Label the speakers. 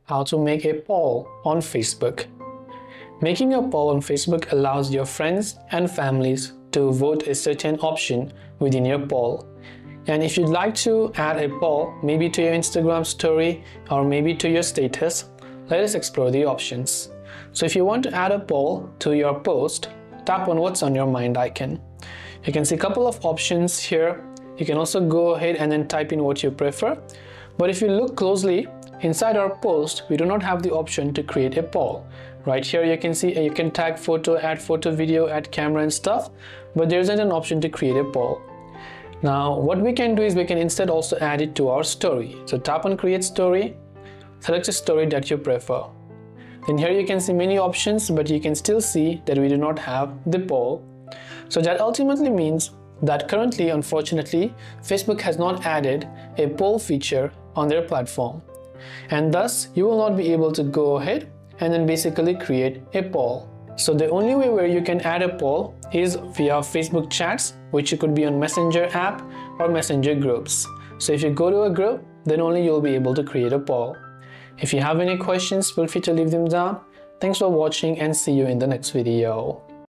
Speaker 1: how to make a poll on Facebook. Making a poll on Facebook allows your friends and families to vote a certain option within your poll. And if you'd like to add a poll, maybe to your Instagram story or maybe to your status, let us explore the options. So if you want to add a poll to your post, tap on what's on your mind icon. You can see a couple of options here. You can also go ahead and then type in what you prefer. But if you look closely, inside our post, we do not have the option to create a poll. Right here you can see you can tag photo, add photo, video, add camera and stuff, but there isn't an option to create a poll. Now what we can do is we can instead also add it to our story. So tap on create story, select a story that you prefer. Then here you can see many options, but you can still see that we do not have the poll. So that ultimately means that currently, unfortunately, Facebook has not added a poll feature on their platform. And thus, you will not be able to go ahead and then basically create a poll. So the only way where you can add a poll is via Facebook chats, which could be on Messenger app or Messenger groups. So if you go to a group, then only you'll be able to create a poll. If you have any questions, feel free to leave them down. Thanks for watching and see you in the next video.